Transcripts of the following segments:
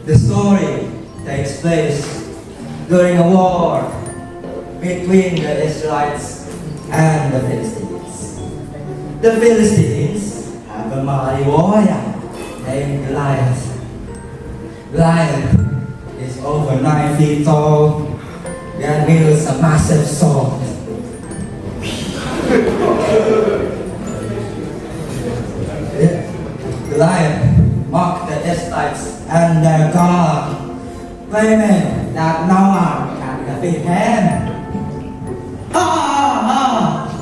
The story takes place during a war between the Israelites and the Philistines. The Philistines have a mighty warrior named Goliath. Goliath is over 9 feet tall and wields a massive sword. Goliath mocked the Israelites and their God, claiming that no one can defeat him.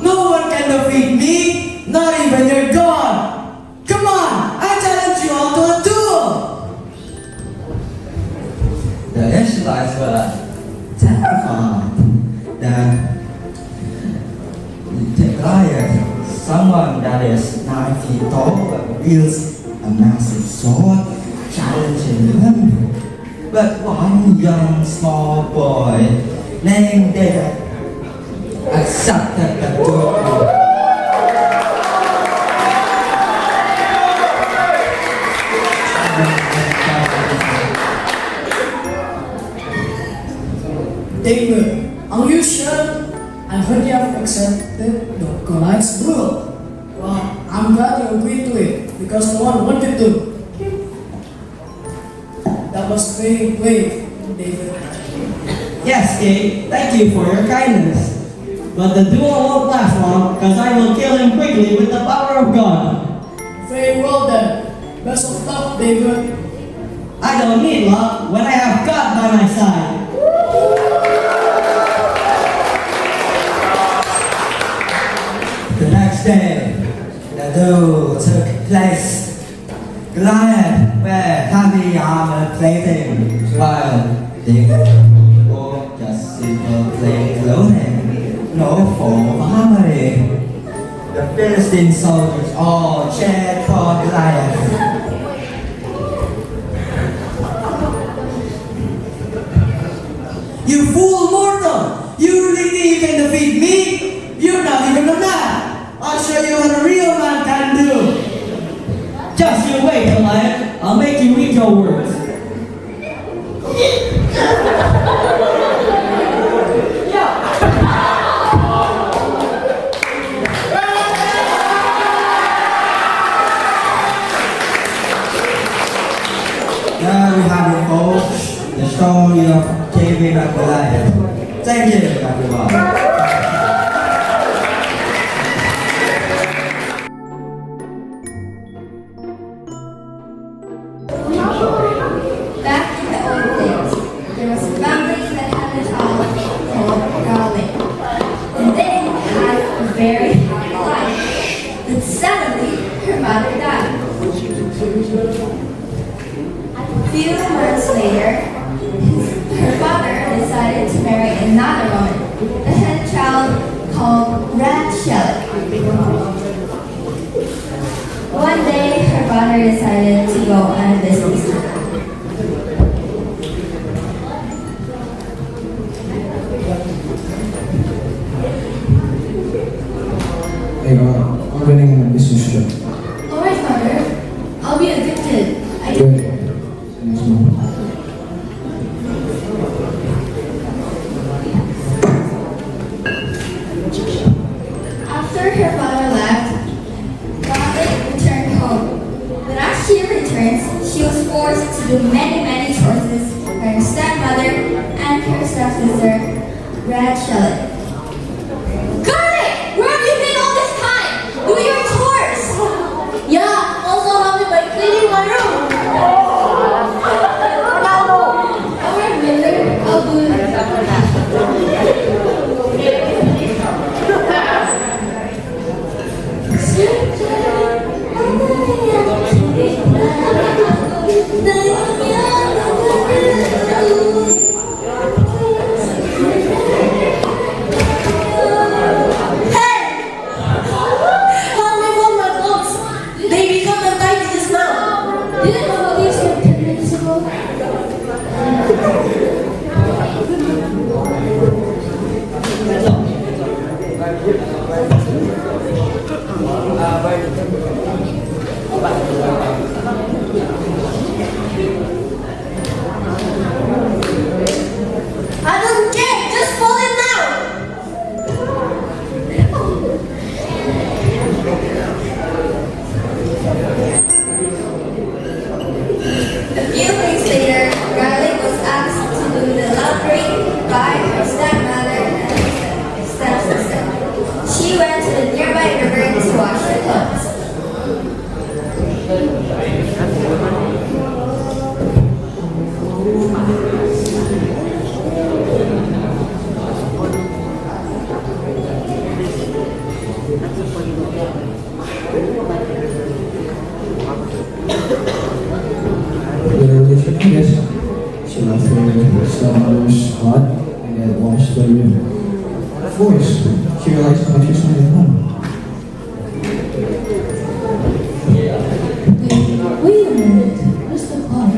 No one can defeat me, not even your God. Come on, I challenge you all to a duel. The Israelites were terrified that Goliath, someone that is 9 feet tall, wields a massive sword, challenging them. But one young small boy named David accepted the duel. David, are you sure? I heard you have accepted the Goliath's rule. Well, I'm glad you agreed to it because no one wanted to. That was very brave, David. Yes, King, thank you for your kindness. But the duel won't last long because I will kill him quickly with the power of God. Very well then. Best of luck, David. I don't need luck when I have God by my side. The next day, the duel took place. Goliath wear heavy armor plating, while David wore just simple plain clothing, no form of armory. The Philistine soldiers all cheered for Goliath. You fool mortal! You really think you can defeat me? You're not even a man! I'll show you what a real man can do! Just you wait, Goliath. I'll make you eat your words. Now we have it, folks, the story of David and Goliath. Thank you, everyone. Back in the old days, there was a family that had a child called Garlic. And they had a very happy life. But suddenly, her mother died. A few months later, her father decided to marry another woman that had a child called Red Shelley. One day, her father decided to go on a business trip. Hey, I'm running a business trip. Alright, mother. I'll be addicted. Good. Thanks, Mom. After her father left, Violet returned home. But as she returns, she was forced to do many chores by her stepmother and her stepsister, Red Shelley. Garlic! Where have you been all this time? Do your chores! Yeah, also help me by cleaning my room. Alright, mother, I'll do it. I don't care, just fall in now. A few weeks later, Garlic was asked to do the laundry by her stepmother and stepsister. She went to the nearby river to wash her clothes. Literally, yes, she left her stepmother's hut and then washed the river. Of course, she realized how much she spent at home. Wait a minute. Where's the pot?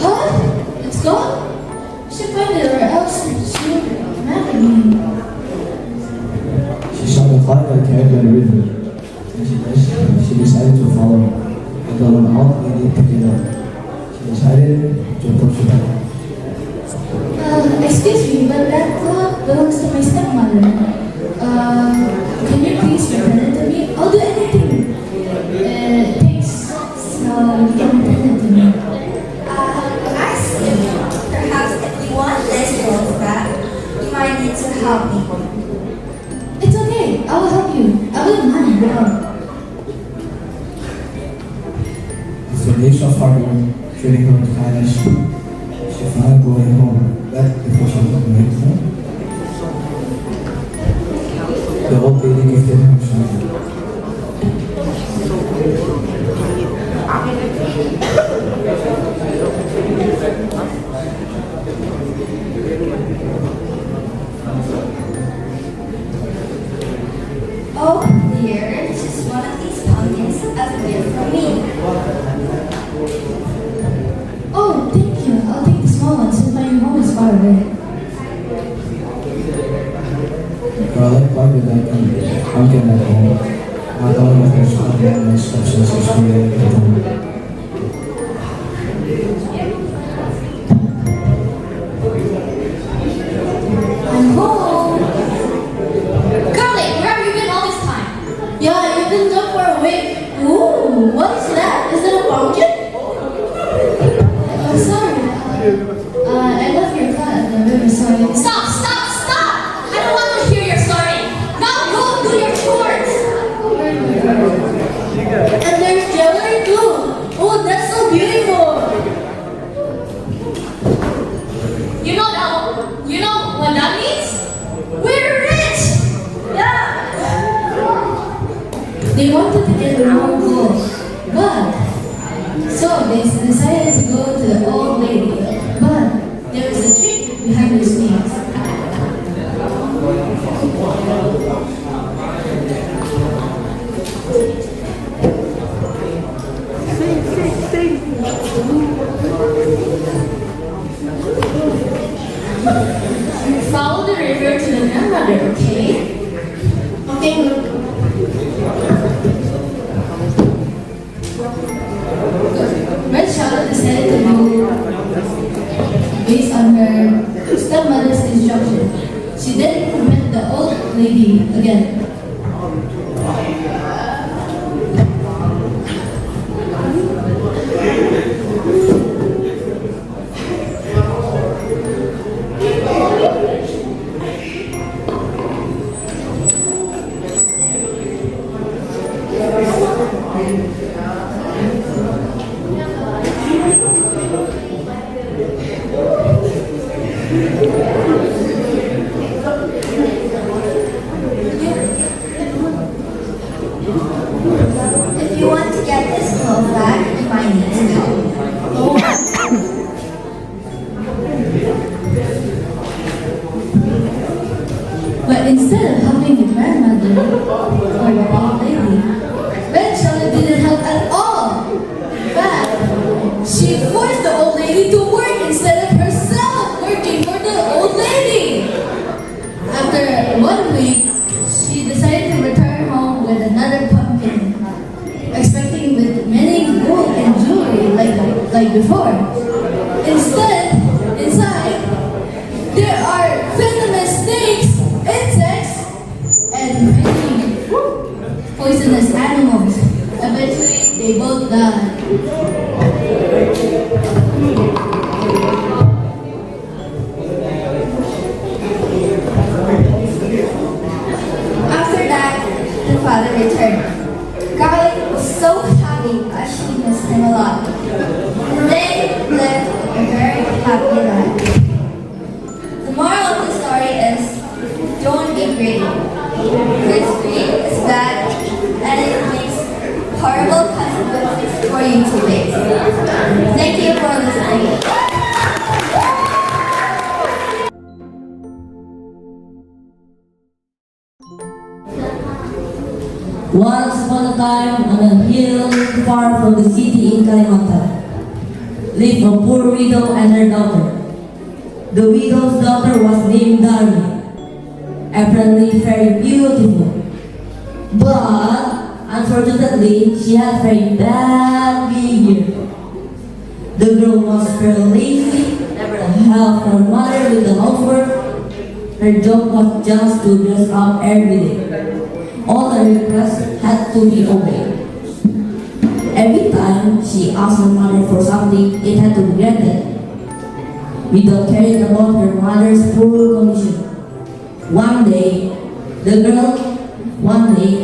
Huh? It's gone? You should find it or else she'll be mad at me. She saw the cloud that carried by the river, and she decided to follow. And when all lady picked it up, she decided to approach the bed. Excuse me, but that clock belongs to my stepmother. Can you please return it to me? I'll do anything it takes so you can return it to me. I see. Perhaps if you want this clothes back, you might need to help me. It's okay, I will help you. I wouldn't mind at all. After days of hard work, treating her with kindness, she finally going home, but before she went home, the old lady gifted her something. Oh dear, just one of these pumpkins as a gift from me. Oh, thank you. I'll take the small one since my home is far away. Garlic parked the pumpkin at home, not only with her son and my stepsister's family at home. I'm home. Garlic, where have you been all this time? Yeah, you've been gone for a week. Ooh, what is that? Is that a pumpkin? Sorry. I left your cat at the river, sorry. Stop, stop, stop! I don't want to hear your story. Now go do your chores. And there's jewelry too. Oh, that's so beautiful. You know what that means? We're rich! Yeah! They wanted to get more gold, but so they decided to go to the old lady. But there was a trick behind the scenes. You follow the river to the grandmother, okay? Okay, look. Red Charlotte decided to do based on her stepmother's instruction. She then met the old lady again. If you want to get this clothes back, you might need to help. But instead of helping the grandmother or the old lady, Red Charlotte didn't help like before. Instead, inside, there are venomous snakes, insects, and many poisonous animals. Eventually, they both die. After that, the father returned. Garlic was so happy as she missed him a lot. They lived a very happy life. The moral of the story is, don't be greedy. Because greed is bad and it makes horrible consequences for you to face. Thank you for listening. Once upon a time, on a hill far from the city in Kalimantan, lived a poor widow and her daughter. The widow's daughter was named Darmi, apparently very beautiful. But, unfortunately, she had very bad behavior. The girl was very lazy, never helped her mother with the housework. Her job was just to dress up every day. All the requests had to be obeyed. Every time she asked her mother for something, it had to be granted. Without caring about her mother's poor condition. One day,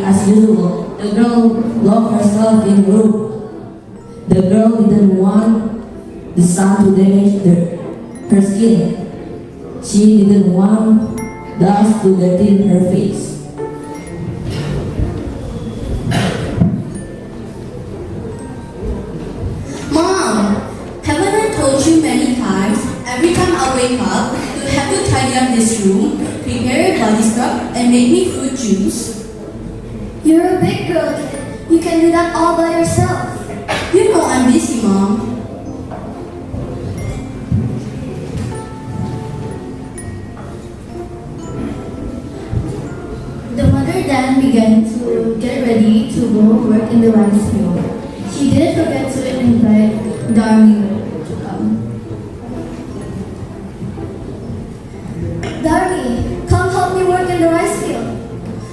as usual, the girl locked herself in the room. The girl didn't want the sun to damage her skin. She didn't want dust to dirty her face. Mom, haven't I told you many times, every time I wake up, you have to tidy up this room, prepare your body scrub, and make me fruit juice? You're a big girl, kid. You can do that all by yourself. You know I'm busy, Mom. The mother then began to get ready to go work in the rice field. She didn't forget to invite Darmi to come. Darmi, come help me work in the rice field.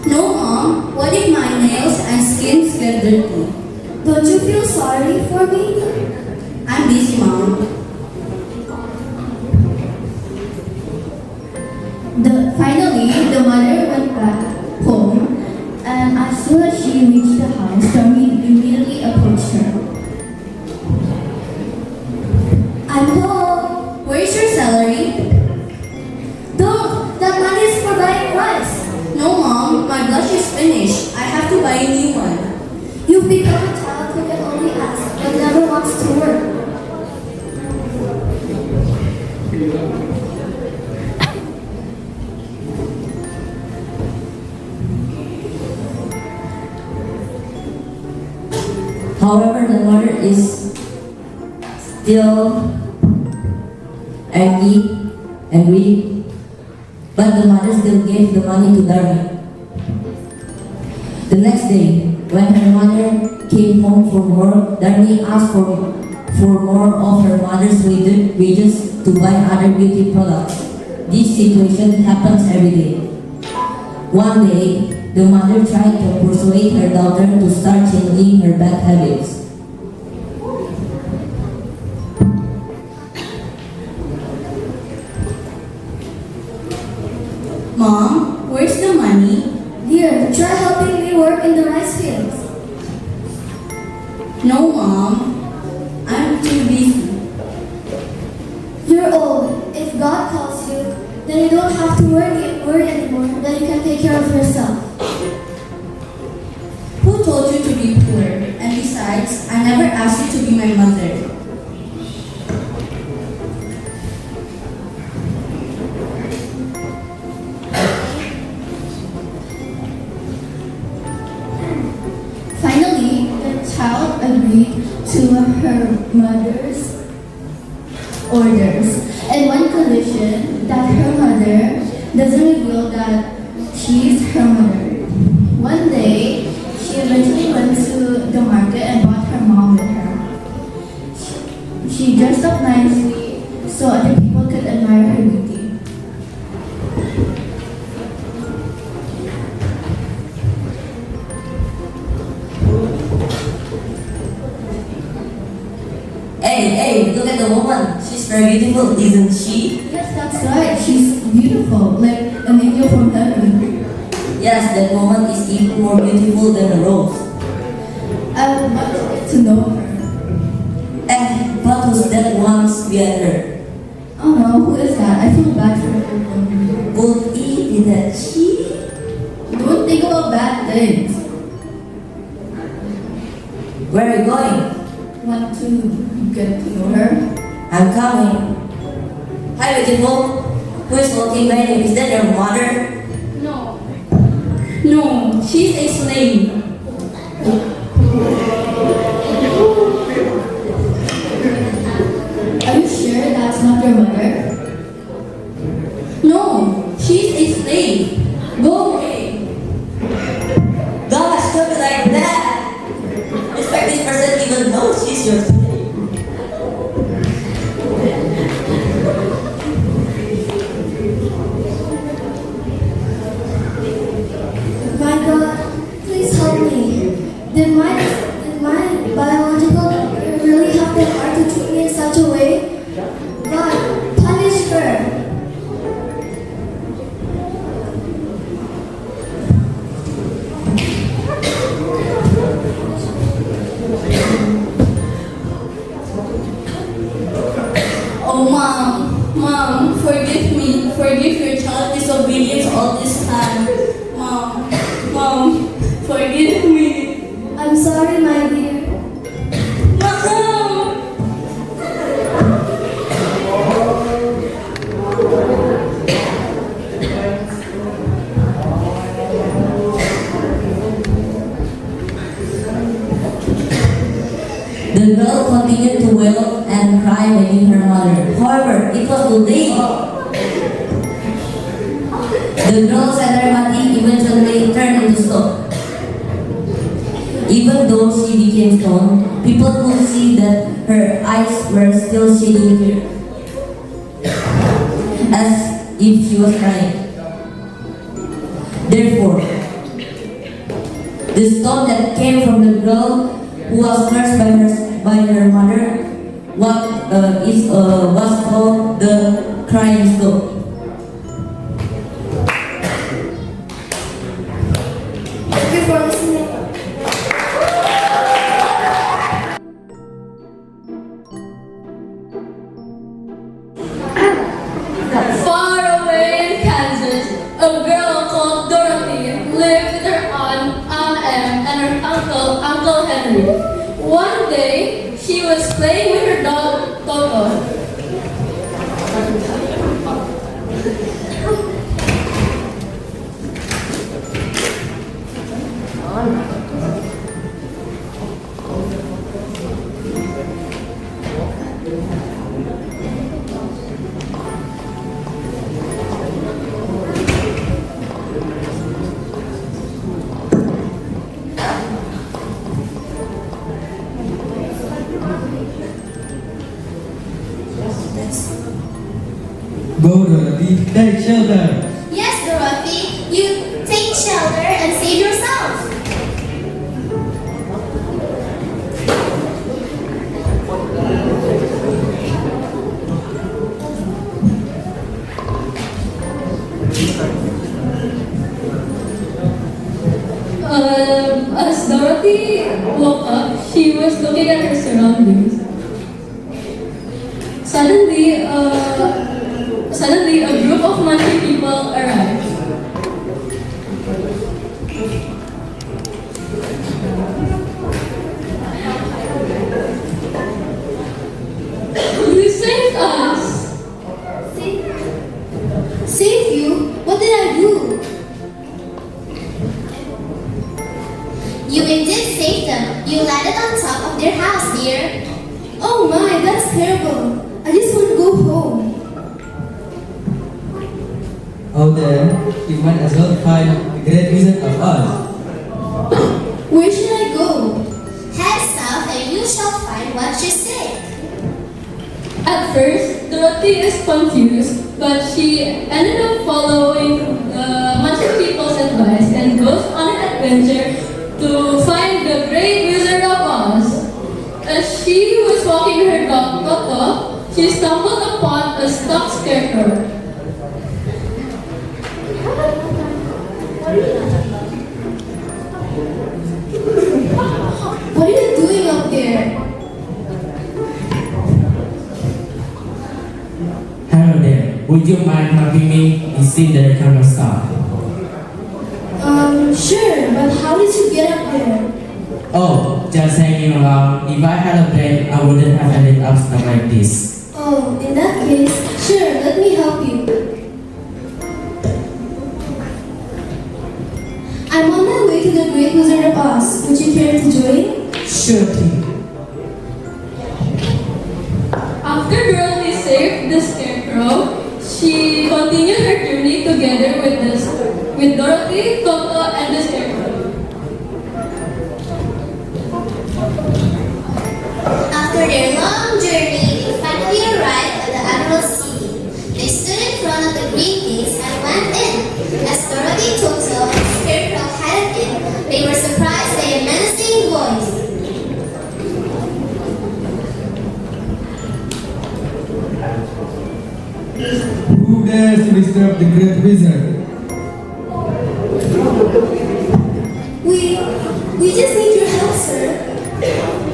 No, Mom. What if my nails and skin get dirty? Don't you feel sorry for me? I'm busy, Mom. Finally, the mother went back home, and as soon as she reached the house, Darmi immediately approached her. I'm home. Where's your salary? Don't! That money is for buying rice. No, Mom. My blush is finished. I have to buy a new one. You've become a child who can only ask but never wants to work. However, the mother is still angry, but the mother still gave the money to Darmi. The next day, when her mother came home from work, Darmi asked for more of her mother's wages to buy other beauty products. This situation happens every day. One day, the mother tried to persuade her daughter to start changing her bad habits. Mom, where's the money? Dear, try helping me work in the rice fields. No, Mom. I'm too busy. You're old. If God calls you, then you don't have to worry anymore. Then you can take care of yourself. Who told you to be poor? And besides, I never asked you to be my mother. Finally, the child agreed to her mother's orders, and one condition, that her mother doesn't reveal that she's her mother. One day, she eventually went to the market and brought her mom with her. She Hey, look at the woman. She's very beautiful, isn't she? Yes, that's right. She's beautiful, like an angel from heaven. Yes, that woman is even more beautiful than a rose. I would like to get to know her. And what was that once behind her? Oh no, who is that? I feel bad for her. Would it be that she? Don't think about bad things. Where are you going? Want to get to know her? I'm coming. Hi, beautiful. Who is walking by you? Is that your mother? No. No, she's a slave. Are you sure that's not your mother? No, she's a slave. Go away. Gosh, don't be like that. In fact, this person even knows she's your slave. My God, please help me. Did my biological mother really have the heart to treat me in such a way? God, punish her. Oh, Mom, forgive me. Forgive your child disobedience all this time. Mom, forgive me. I'm sorry, my dear. Mom! The girl continued to wail and cry begging her mother. However, it was too late. The girl's body eventually turned into stone. Even though she became stone, people could see that her eyes were still shading tears, as if she was crying. Therefore, the stone that came from the girl who was cursed by her mother was called the crying stone. Thank you for listening. Far away in Kansas, a girl called Dorothy lived with her Aunt Em, and her Uncle Henry. One day, she was playing with her dog Toto. Go, Dorothy. Take shelter. Yes, Dorothy, you take shelter and save yourself. As Dorothy woke up, she was looking at her surroundings. Suddenly, a group of monkey people arrived. You saved us! Save you? What did I do? You indeed saved them. You landed on top of their house, dear. Oh my, that's terrible. I just want to go home. Oh, then, you might as well find the great wizard of Oz. Where should I go? Head south and you shall find what you seek. At first, Dorothy is confused, but she ended up following monkey people's advice and goes on an adventure to find the great wizard of Oz. As she was walking her dog Toto, she stumbled upon a stuck scarecrow. What are you doing up there? Hello there. Would you mind helping me? It seems that I cannot stop. Sure, but how did you get up there? Oh, just hanging around. If I had a brain, I wouldn't have ended up stuck like this. Oh, in that case, sure, let me help you. I'm on my way to the Great Wizard of Oz. Would you care to join? Sure thing. After Dorothy saved the scarecrow, she continued her journey together with Dorothy, Toto, and the scarecrow. After their long journey, they finally arrived at the Emerald City. They stood in front of the green gates and went in. As Dorothy, Toto, and the Scarecrow headed in, they were surprised by a menacing voice. Who dares to disturb the great wizard? We just need your help, sir.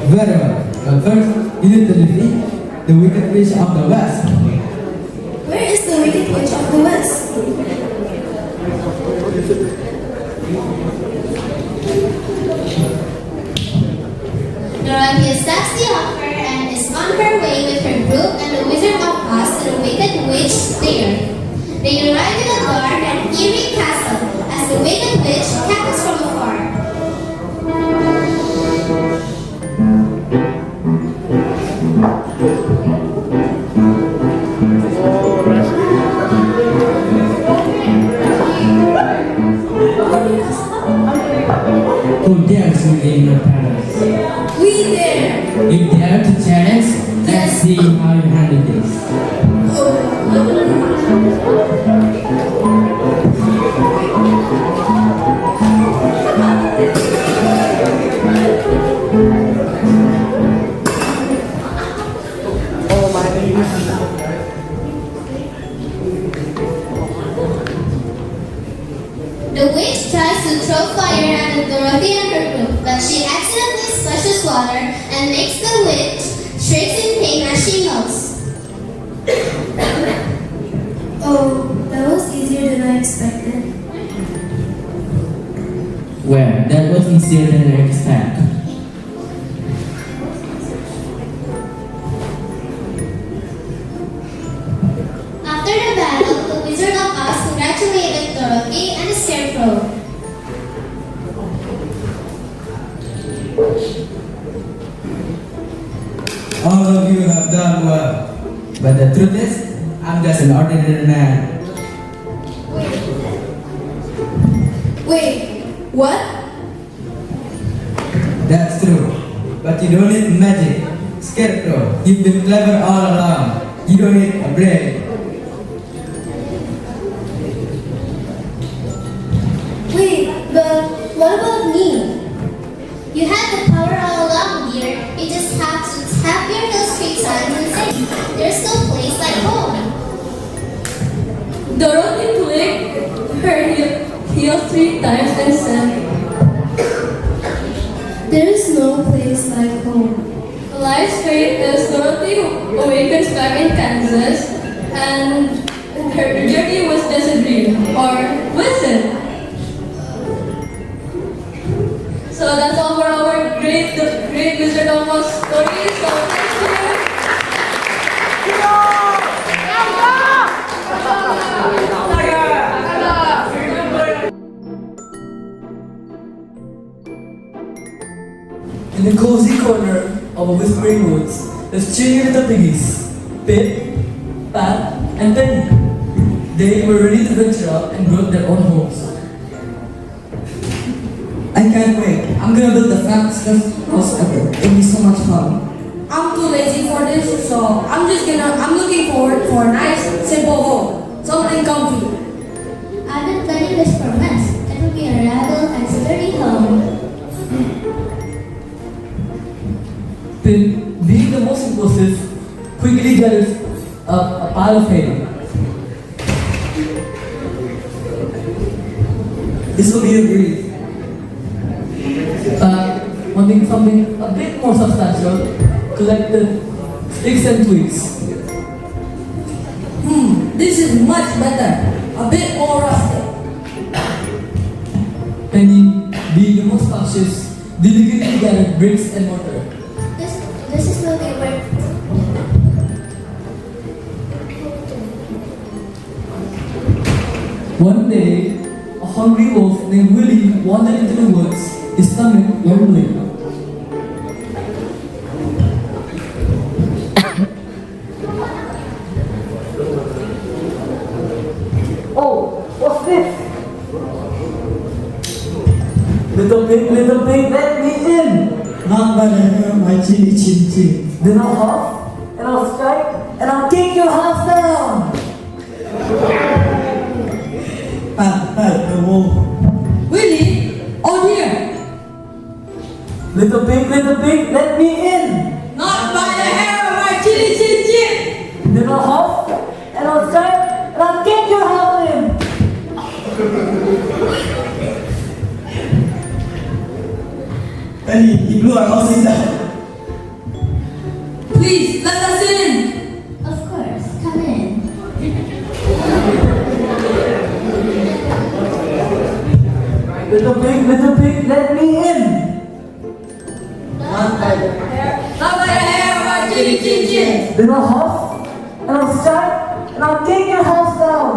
Very well. But first, you need to defeat the wicked witch of the west. Where is the Wicked Witch of the West? Dorothy accepts the offer and is on her way with her group and the Wizard of Oz to the Wicked Witch there. They arrive in a dark and eerie castle as the Wicked Witch cackles from afar. Who dares to in the palace? We dare! You dare to challenge? Let's see how you handle this. The witch tries to throw fire at Dorothy and her group, but she accidentally splashes water and makes the witch shrieks in pain as she melts. Oh, that was easier than I expected. Well, that was easier than I expected. After the battle, the Wizard of Oz congratulated Dorothy and the Scarecrow. All of you have done well. But the truth is, I'm just an ordinary man. Wait, what? That's true. But you don't need magic. Scarecrow, you've been clever all along. You don't need a brain. Wait, but what about me? You had the power all along, dear. You just have to tap your heels 3 times and sing. There's no place like home. Dorothy clicked her heels 3 times and said, "There is no place like home." Life's fate as Dorothy awakens back in Kansas, and her journey was just a dream, or was it? So that's all for our great Wizard of Oz story. So thank you. In the cozy corner of a whispering woods, there's 2 little piggies, Pip, Pat, and Penny. They were ready to venture out and build their own homes. I can't wait. I'm gonna build the fastest house ever. It'll be so much fun. I'm too lazy for this, so I'm looking forward for a nice, simple home. Something comfy. I've been planning this for months. It will be a reliable and sturdy home. Pip, being the most impulsive, quickly gathers up a pile of hay. This will be a breeze. But wanting something a bit more substantial, collected sticks and twigs. This is much better. A bit more rustic. Penny, being the most cautious, diligently gathered bricks and mortar. This is will be worth. One day, a hungry wolf named Willie wandered into the woods, his stomach rumbling. Oh, what's this? Little pig, let me in! Not by the hair of my chili chin chin. Then I'll huff, and I'll strike, and I'll kick your house down! Pat, the wolf. Willie, on here. Little pig, let me in! Not by the hair of my chili chin chin. Then I'll huff, and I'll strike, and I'll kick your house in! Penny, he blew our house inside. Please, let us in. Of course, come in. Little pig, let me in! Not by the hair of my chili chin chin. Then I'll huff, and I'll strike, and I'll kick your house down!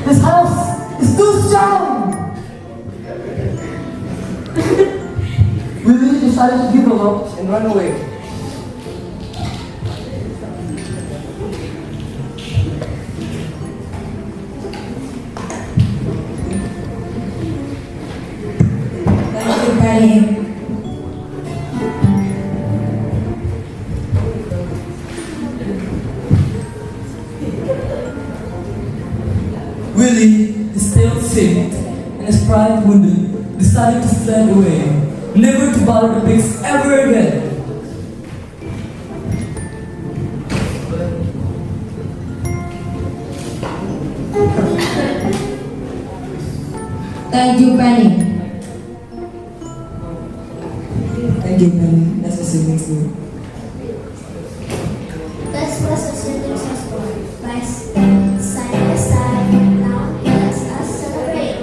This house is too strong! Willie decided to give up and run away. Thank you, Penny. Willie, his tail sinked and his pride wounded, decided to slide away, never to bother the pigs ever again. Thank you, Penny. Thank you, Penny. That's the siblings do. That's what the siblings are for. Side by side, now let us celebrate.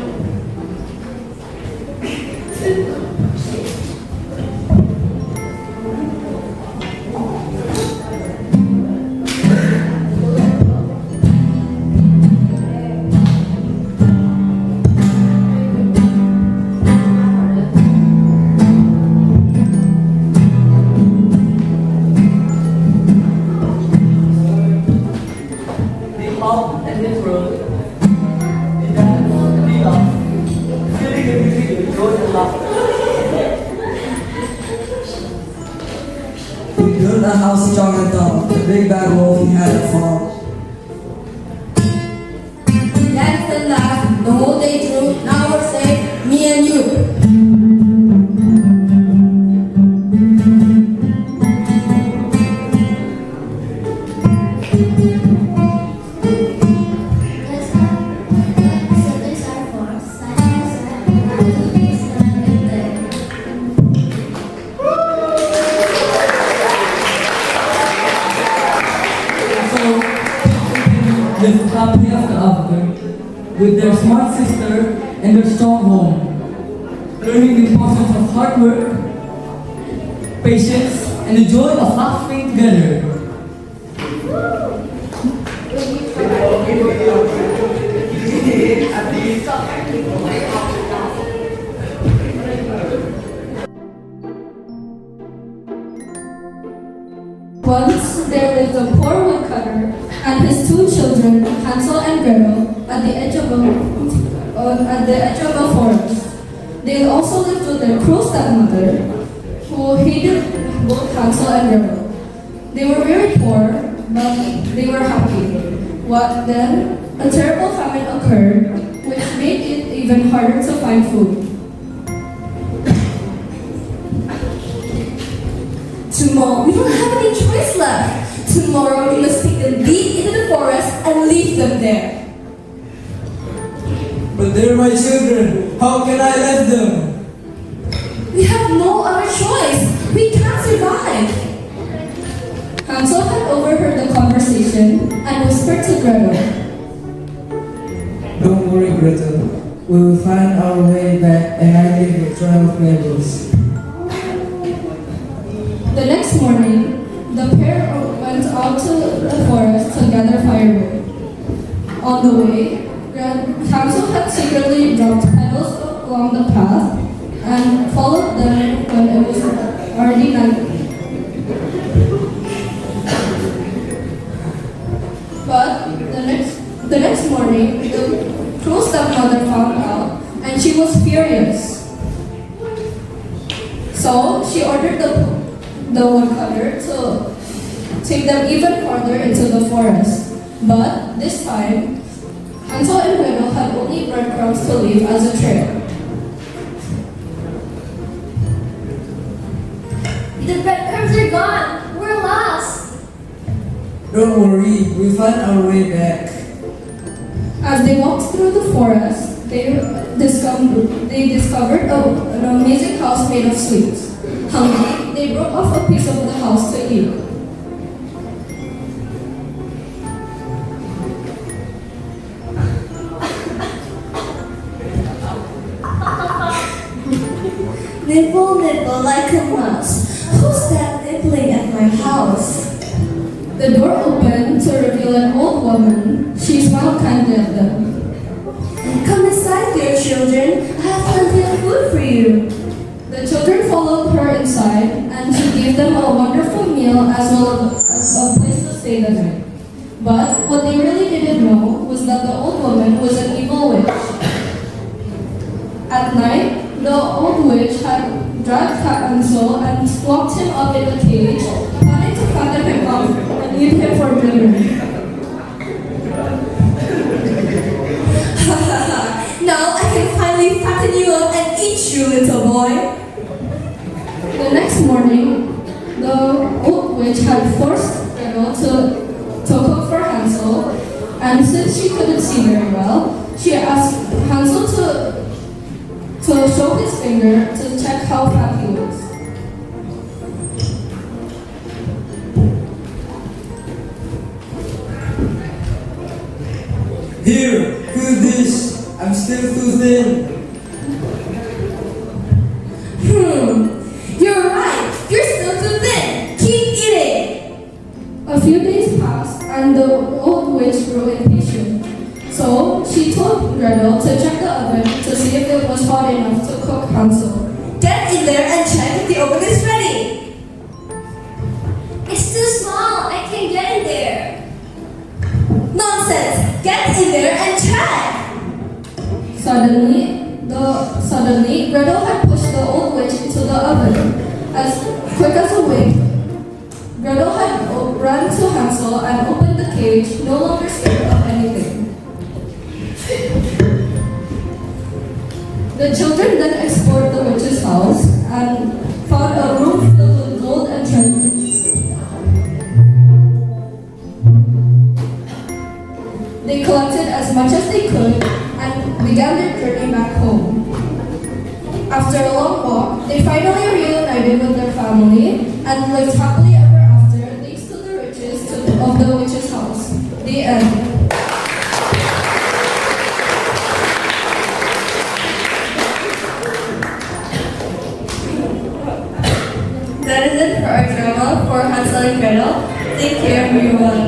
They hop and they twirl. They dance and they laugh, filling the music with joy and laughter. We built a house strong and tall. The big bad wolf, he had to fall. Danced and laughed the whole day through. Now we're safe, me and you. That's what siblings are for. Side by side, now let us celebrate. So, lived happily ever after with their smart sister and their strong home, learning the importance of hard work, patience, and the joy of laughing together. Once there lived a poor woodcutter and his two children, Hansel and Gretel, at the edge of a forest. They also lived with their cruel stepmother, who hated both Hansel and Gretel. They were very poor, but they were happy. What then? A terrible famine occurred, which made it even harder to find food. Well, we don't have any choice left. Tomorrow we must take them deep into the forest and leave them there. But they're my children. How can I let them? We have no other choice. We can't survive. Hansel had overheard the conversation and whispered to Gretel. Don't worry, Gretel. We will find our way back and I leave a trail of pebbles. The next morning, the pair went out to the forest to gather firewood. On the way, Hansel had secretly dropped petals along the path and followed them when it was already night. But the next morning, the cruel stepmother found out and she was furious. So she ordered the woodcutter to take them even farther into the forest. But this time, Hansel and Gretel had only breadcrumbs to leave as a trail. The breadcrumbs are gone. We're lost. Don't worry, we'll find our way back. As they walked through the forest, they discovered an amazing house made of sweets. Hungry, they broke off a piece of the house to eat. Nibble, nibble like a mouse. Who's that nibbling at my house? The door opened to reveal an old woman. She smiled kindly at them. Come inside, dear children. I have plenty of food for you. The children followed her inside, and she gave them a wonderful meal as well as a place to stay the night. But what they really didn't know was that the old woman was an evil witch. At night, the old witch had dragged Hansel and locked him up in a cage, planning to fatten him up and eat him for dinner. Now I can finally fatten you up and eat you, little boy. The next morning, the old witch had forced Gretel to cook for Hansel, and since she couldn't see very well, she asked Hansel to show his finger to check how fat he was. Here, feel this. I'm still too thin. You're right. You're still too thin. Keep eating. A few days passed, and the old witch grew impatient. So she told Gretel to check the oven to see if it was hot enough to cook Hansel. Get in there and check if the oven is ready. It's too small. I can't get in there. Nonsense. Get in there and check. Suddenly, Gretel had pushed the old witch into the oven. As quick as a wink, Gretel had run to Hansel and opened the cage, no longer scared of anything. The children then explored the witch's house and found a room filled with gold and treasures. They collected as much as they could and began their journey back home. After a long walk, they finally reunited with their family and lived happily ever after thanks to the riches of the witch's house. The end. That is it for our drama for Hansel and Gretel. Take care, everyone.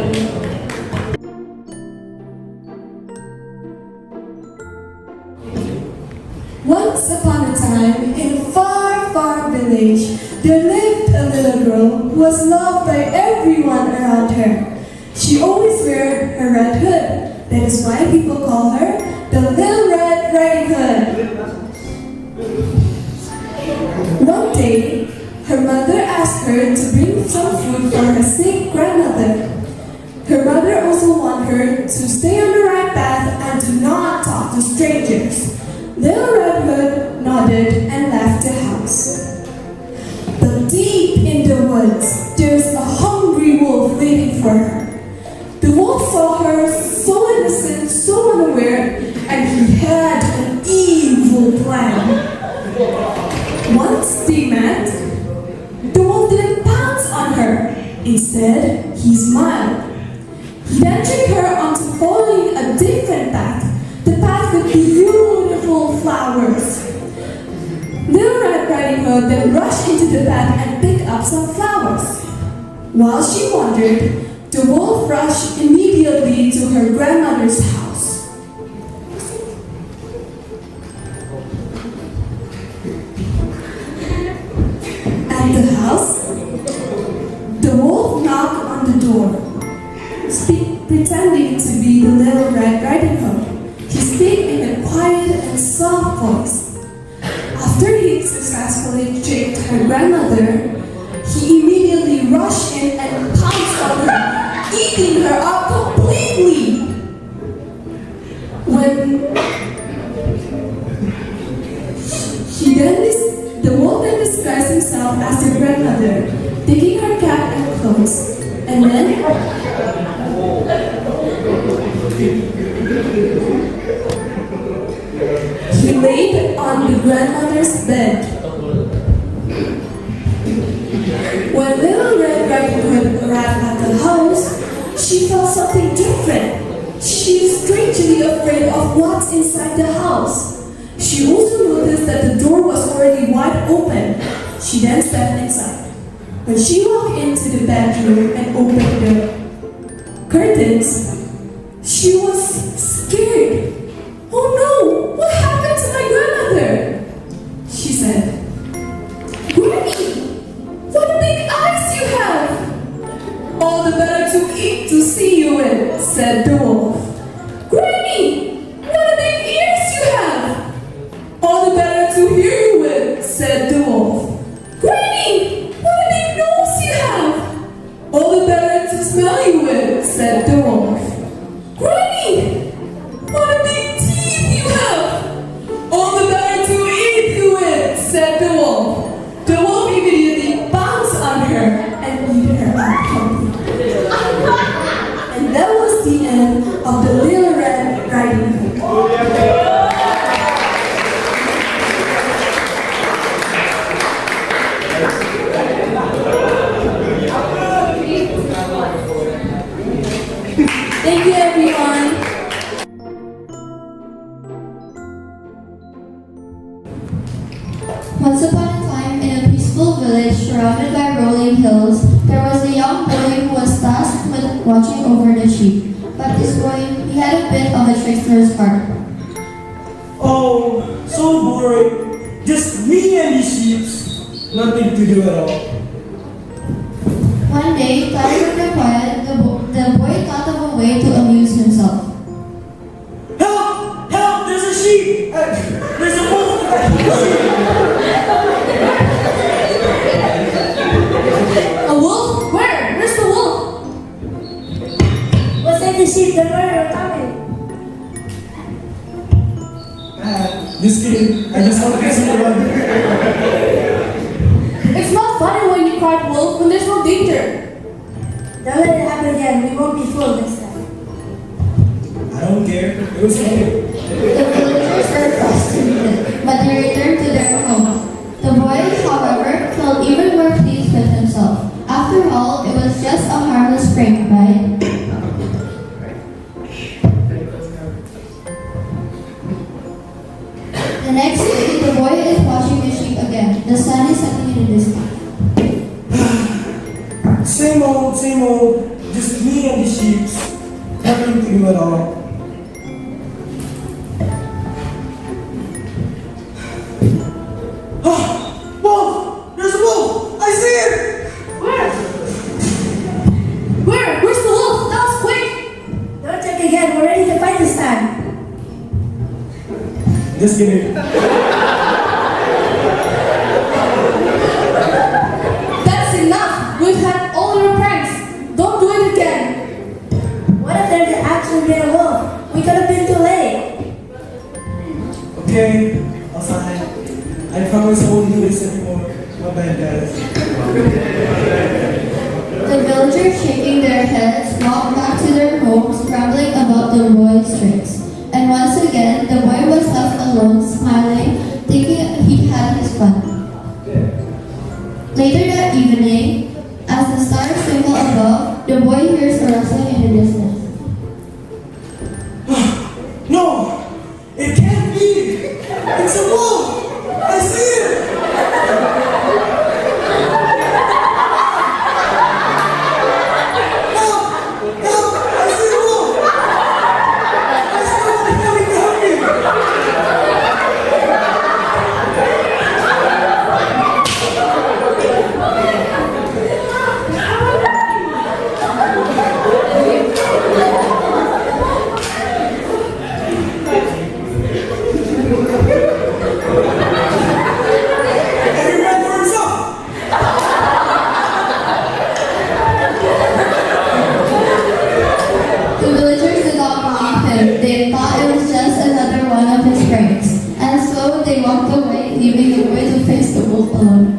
Once upon a time, in a far, far village, there lived a little girl who was loved by everyone around her. She always wore her red hood. That is why people call her the Little Red Riding Hood. One day, her mother asked her to bring some food for her sick grandmother. Her mother also wanted her to stay on the right path and to not talk to strangers. Little Red Hood nodded and left the house. But deep in the woods, Instead, he smiled. He then tricked her onto following a different path, the path with beautiful flowers. Little Red Riding Hood then rushed into the path and picked up some flowers. While she wandered, the wolf rushed immediately to her grandmother's house. At the house, the wolf knocked on the door, pretending to be the Little Red Riding Hood. He spoke in a quiet and soft voice. After he successfully tricked her grandmother, he immediately rushed in and pounced on her, eating her up completely. The wolf then disguised himself as her grandmother, taking her cap and clothes, and then he laid on the grandmother's bed. When Little Red Riding Hood arrived at the house, she felt something different. She was strangely afraid of what's inside the house. She also noticed that the door was already wide open. She then stepped inside. When she walked into the bedroom and opened the curtains, she was scared. "Oh no! What happened to my grandmother?" she said. "Granny! What big eyes you have!" "All the better to eat to see you in," said the wolf. "Granny! What big ears you have!" "All the better to hear you with," said the wolf. "Granny! What a big nose you have!" "All the better to smell you with," said the wolf. "Granny! What a big teeth you have!" "All the better to eat you with," said the wolf. The wolf immediately pounced on her and ate her up completely. And that was the end of the Little Red Riding Hood. Thank you, everyone. Once upon a time, in a peaceful village surrounded by rolling hills, there was a young boy who was tasked with watching over the sheep. But this boy, he had a bit of a trickster's heart. Oh, so boring. Just me and the sheep. Nothing to do at all. One day, tired of the quiet, the boy thought of a way to amuse himself. Help! Help! There's a sheep! There's a wolf! A wolf? Where? Where's the wolf? Was it the sheep that were coming? Just kidding. I just want to see the one. It's not funny when you cry wolf when there's no danger. Don't let it happen again. We won't be fooled this time. I don't care. It was okay. The villagers were frustrated, but they returned to their homes. The boy, however, felt even more pleased with himself. After all, it was just a harmless prank, right? The next day, the boy is watching the sheep again. The sun is setting in the distance. Same old. Just me and the sheep. Nothing to do at all. Wolf! There's a wolf! I see it! Where? Where's the wolf? That was quick! Don't check again. We're ready to fight this time. Just kidding. That's enough! We've had all your pranks! Don't do it again! What if there had actually been a wolf? We could have been too late. Okay, I'll sign. I promise I won't do this anymore. My bad, guys. The villagers, shaking their heads, walked back to their homes, grumbling about the boy's tricks. And once again, the boy was left alone, smiling, thinking he had his fun. Later that evening, As the stars twinkle above, the boy hears a rustling in the distance. No! It can't be! It's a wolf! I see it! Help! Help! I see a wolf! I see a wolf coming behind me! And he ran for himself! The villagers did not believe him. They thought it was just another one of his pranks. And so they walked away, leaving the boy to face the wolf alone.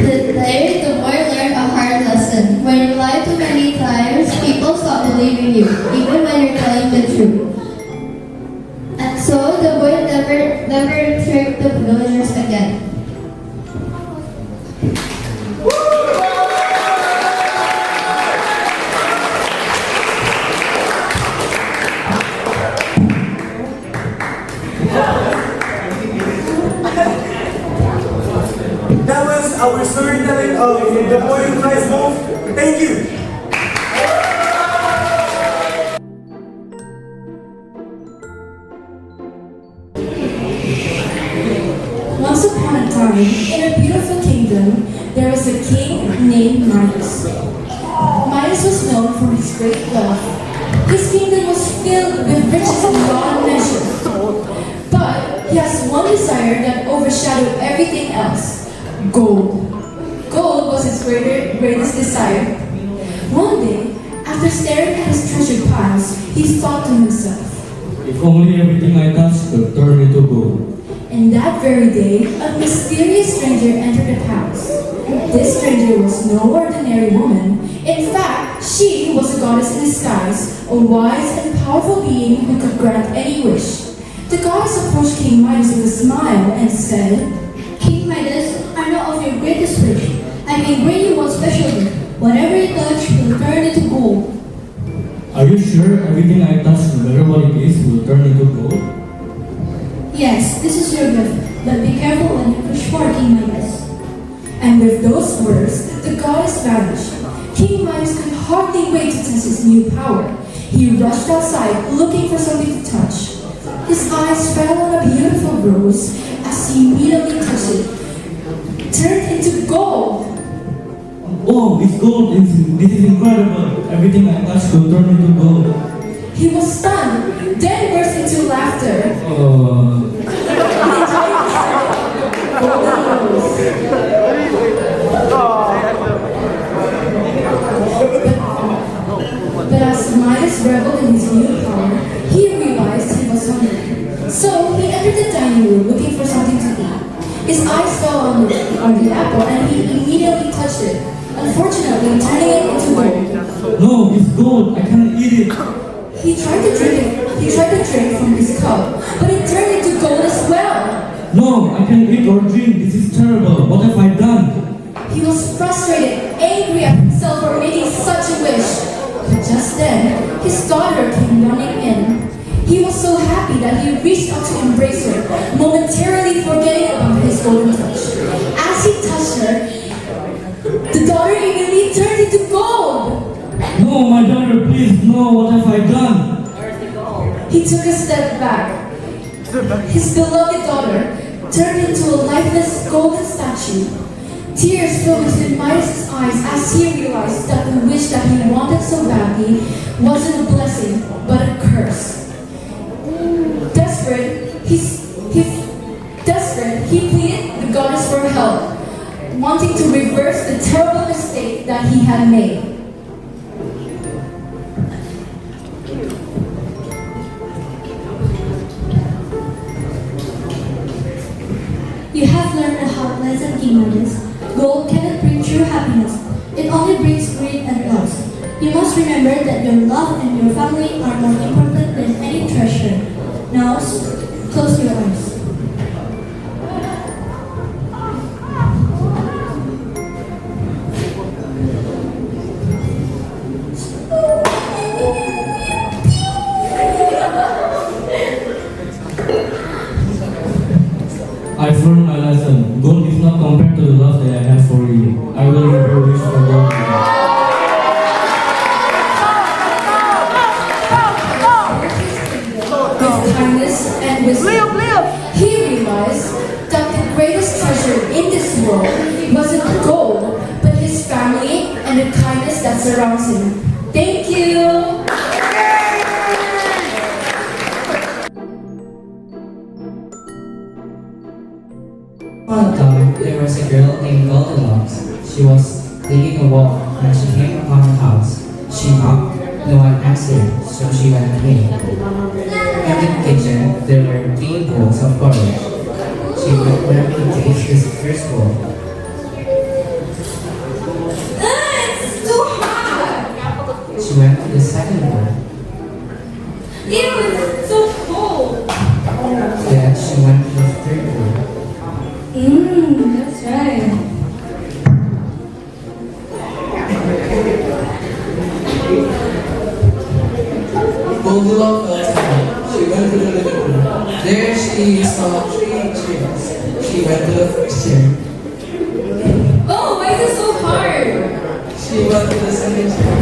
Today, the boy learned a hard lesson. When you lie too many times, people stop believing you, even when you're telling the truth. And so the boy never tricked the villagers again. That was our storytelling of The Boy Who Cries Wolf. Thank you! Once upon a time, in a beautiful kingdom, there was a king named Midas. Midas was known for his great wealth. His kingdom was filled with riches beyond measure. But he has one desire that overshadowed everything else: gold. Gold was his greatest desire. One day, after staring at his treasure piles, he thought to himself, If only everything I touch could turn into gold. and that very day, a mysterious stranger entered the house. This stranger was no ordinary woman. In fact, she was a goddess in disguise, a wise and powerful being who could grant any wish. The goddess approached King Midas with a smile and said, King Midas, I know of your greatest wish. I can bring you one special gift. Whatever you touch will turn into gold. Are you sure everything I touch, no matter what it is, will turn into gold? Yes, this is your gift, but be careful when you push for King Midas. and with those words, the goddess vanished. King Midas could hardly wait to test his new power. He rushed outside, looking for something to touch. His eyes fell on a beautiful rose as he immediately touched it. Turned into gold. Oh, it's gold. This is incredible. Everything I touch will turn into gold. He was stunned, then burst into laughter. But as Midas reveled in his new power, he realized he was hungry. So he entered the dining room looking for something to eat. His eyes fell on the apple and he immediately touched it, unfortunately turning it into gold. No, it's gold. I cannot eat it. He tried to drink from his cup, but it turned into gold as well. No, I can't eat or drink. This is terrible. What have I done? He was frustrated, angry at himself for making such a wish. But just then, his daughter came running in. He was so happy that he reached out to embrace her, momentarily forgetting about his golden touch. As he touched her, the daughter immediately turned into gold. No, my daughter, please. No, what have I done? He took a step back. His beloved daughter turned into a lifeless golden statue. Tears filled into Midas' eyes as he realized that the wish that he wanted so badly wasn't a blessing, but a curse. Desperate, he pleaded the goddess for help, wanting to reverse the terrible mistake that he had made. You have learned a hard lesson, Images. Gold cannot bring true happiness. It only brings greed and loss. You must remember that your love and your family are more important than any treasure. Now, close your eyes. I've learned my lesson. Gold is not compared to the love that I have for you. I will never wish for gold again. With kindness and wisdom, he realized that the greatest treasure in this world wasn't gold, but his family and the kindness that surrounds him. Thank you! One time, there was a girl named Goldilocks. She was taking a walk when she came upon a house. She knocked, no one answered, so she went in. In the kitchen, there were 3 bowls of porridge. She went to taste this first bowl. It's too hot! She went to the second bowl. Ew, it's so cold! Then she went to the third bowl. That's right. Goldilocks felt sad. She went to the living room. There she saw 3 chairs. She went to the first chair. Oh, why is it so hard? She went to the second chair.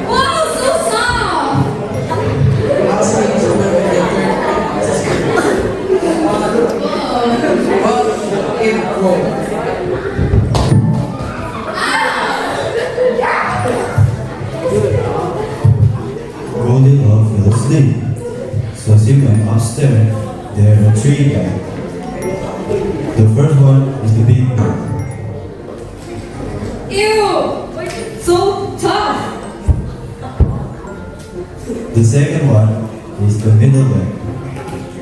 Wow, so soft! Lastly, she went to the third chair. But it broke. Goldilocks fell asleep, so she went upstairs. There are 3 beds. The first one is the big bed. Ew, why is it so tough? The second one is the middle bed.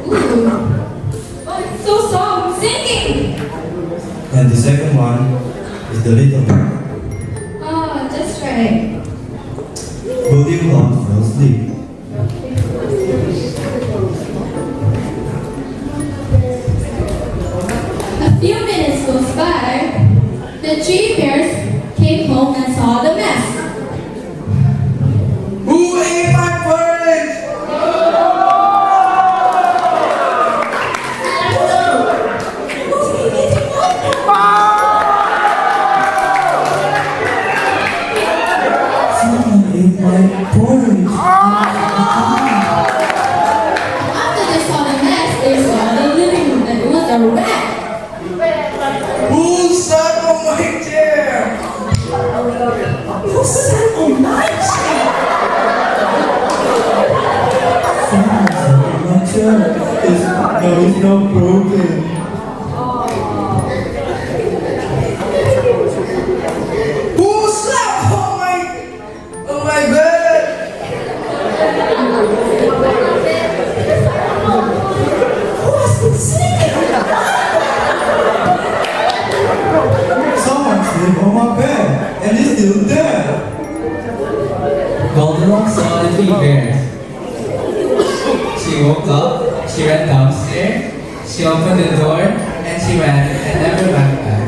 Ooh. Oh, it's so soft, I'm sinking! And the second one is the little bed. Oh, that's right. Goldilocks fell asleep. A few minutes goes by. The 3 bears came home and saw the mess. Who ate my porridge? Someone ate my porridge. After they saw the mess, they saw the living room and it was a wreck. Who sat on my chair? Who sat on my chair? Someone sat on my chair. It's not broken. Who slept on my bed? Who has been sleeping? Someone slept on my bed, and it's still there. Goldilocks saw the 3 bears. She woke up, she went downstairs, she opened the door, and she went and never went back.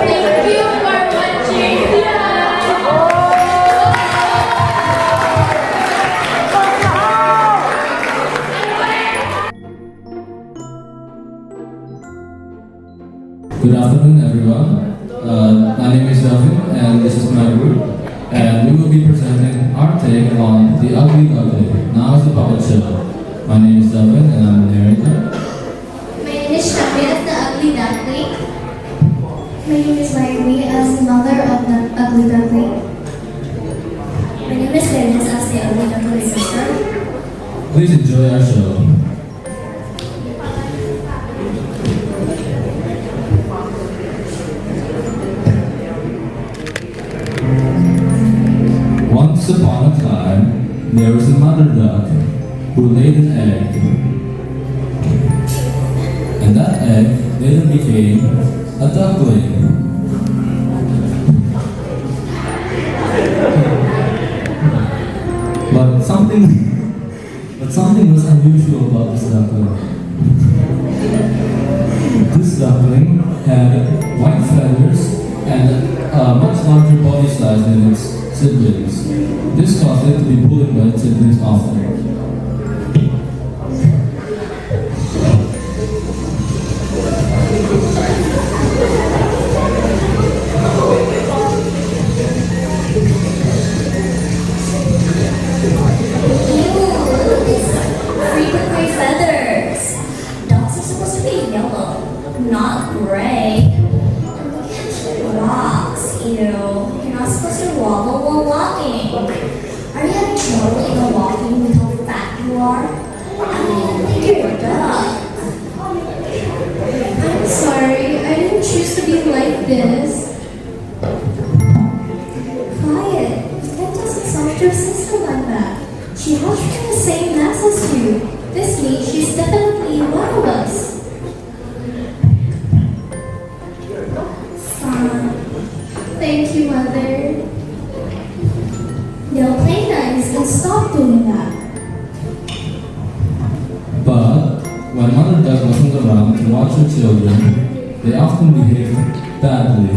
Thank you for watching. Good afternoon, everyone. My name is Delvin, and this is my group. And we will be presenting our take on The Ugly Duckling. Now it's a puppet show. My name is Delvin, and I'm the narrator. My name is Shabir as the ugly duckling. My name is Mayumi as the mother of the ugly duckling. My name is Dennis as the ugly duckling sister. Please enjoy our show. Once upon a time, there was a mother duck who laid an egg. And that egg later became a duckling. But something was unusual about this duckling. This duckling had white feathers and a much larger body size than its siblings. This caused it to be bullied by its siblings often. Not gray. And look at your rocks, you're not supposed to wobble while walking. Are you having trouble in walking with how fat you are? I think you're a duck. I'm sorry, I didn't choose to be like this. Quiet. That doesn't sound your sister like that. She was from the same nest as you. This means she's definitely one of us. Thank you, Mother. Now play nice and stop doing that. But when Mother Duck wasn't around to watch her children, they often behaved badly.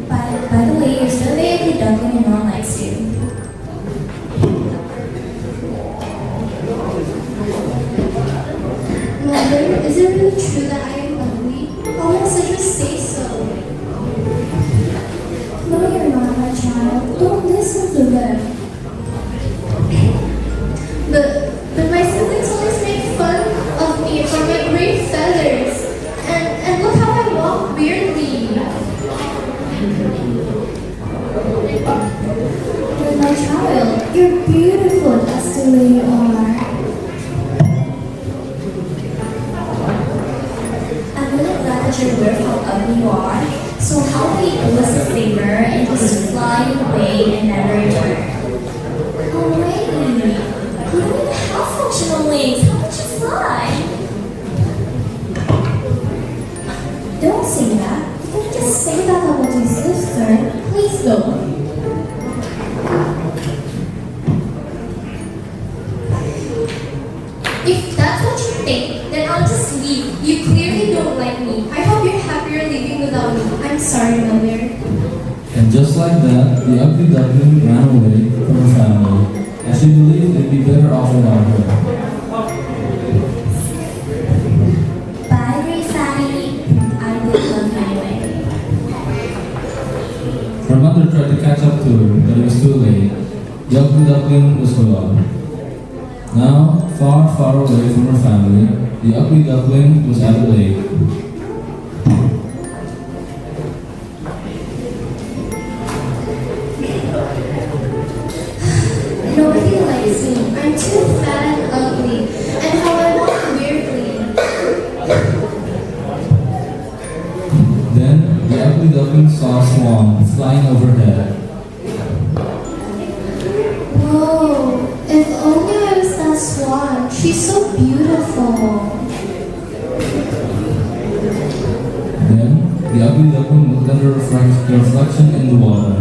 By the way, you're still the ugly duckling and no one likes you. Mother, is it really true that I am ugly? How am I such a say so? No, you're not, my child. Don't listen to them. But my siblings always make fun of me for my great feathers. And look how I walk weirdly. But my child, you're beautiful just the way you are. I'm really glad that you're aware of how ugly you are. So how about you do us a favor and just fly away and never return? Oh wait, you don't even have functional wings. How could you fly? Don't say that. You can just say that about your sister. Please don't. If that's what you think, then I'll just leave. You clearly don't like me. I hope you're happier leaving without me. I'm sorry, Mother. And just like that, the ugly duckling ran away from her family, and she believed it'd be better off without her. Bye, Great Fatty. I will love you anyway. Her mother tried to catch up to her, but it was too late. The ugly duckling was gone. Now, far, far away from her family, the ugly duckling was at a lake. Nobody likes me. I'm too fat and ugly. And how I walk weirdly. Then, the ugly duckling saw a swan flying overhead. Whoa. If only I was that swan. She's so beautiful. Then, the ugly duckling looked at the reflection in the water.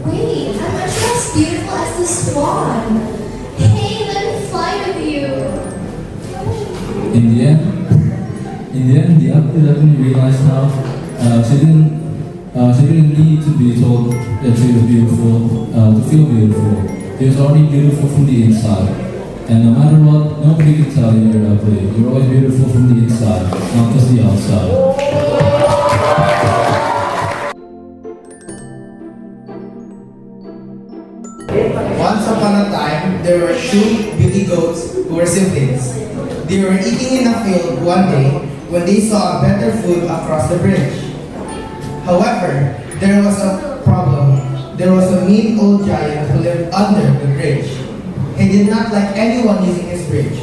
Wait, I'm actually as beautiful as the swan. Hey, let me fly with you. In the end, the ugly duckling realized how she didn't need to be told that she was beautiful to feel beautiful. She was already beautiful from the inside. And no matter what, nobody can tell you you're ugly. You're always beautiful from the inside, not just the outside. Once upon a time, there were two billy goats who were siblings. They were eating in a field one day when they saw better food across the bridge. However, there was a problem. There was a mean old giant who lived under the bridge. He did not like anyone using his bridge.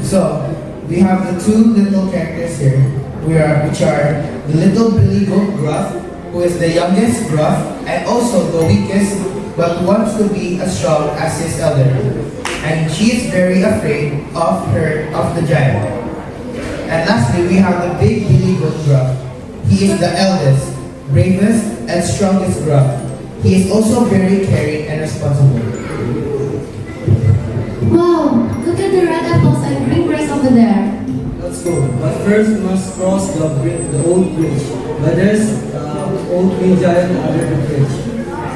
So, we have the two little characters here, which are the little billy goat Gruff, who is the youngest, gruff, and also the weakest, but wants to be as strong as his elder. And she is very afraid of the giant. And lastly, we have the big Billy Goat Gruff. He is the eldest, bravest, and strongest gruff. He is also very caring and responsible. Wow, look at the red apples and green grass over there. Let's go. But first we must cross the old bridge. But there's old green giant under the bridge.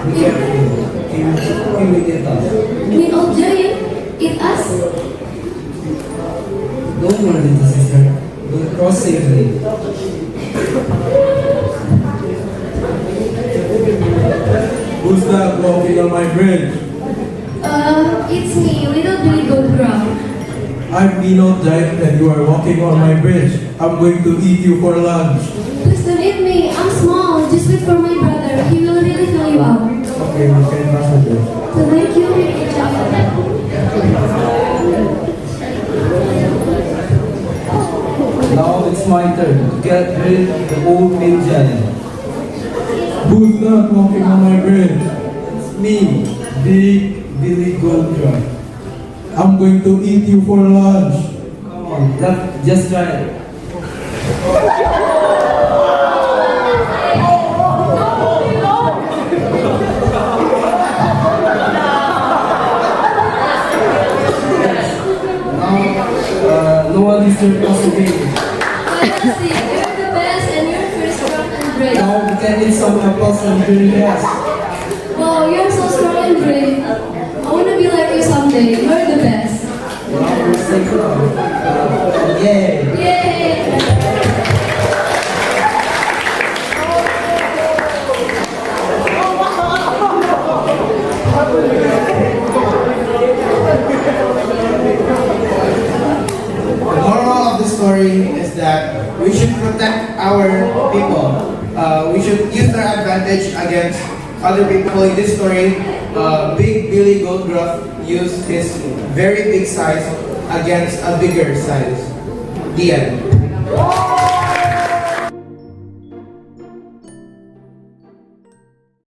Be careful. He will get us. Green old giant? Eat us? Don't worry, little sister. We'll cross safely. Who's that walking on my bridge? It's me, little Billy Goat Gruff. I'm Nino Giant and you are walking on my bridge. I'm going to eat you for lunch. Please don't eat me, I'm small. Just wait for my brother, he will really fill you up. Okay, we can pass the bridge. So thank you, little giant. Now it's my turn to get rid of the old green giant. Who's that walking on my bridge? It's me, Big Billy Goat Gruff. I'm going to eat you for lunch. Come on, just try it. No one disturbed us again. Honestly, you're the best and you're very strong and brave. Now we can eat some apples and green grass. Wow, you're so strong and brave. I want to be like you someday. You're the best. Now we'll say yay! Yay! The moral of the story is that we should protect our people. We should use our advantage against other people. In this story, Big Billy Goat Gruff used his very big size against a bigger size. The end.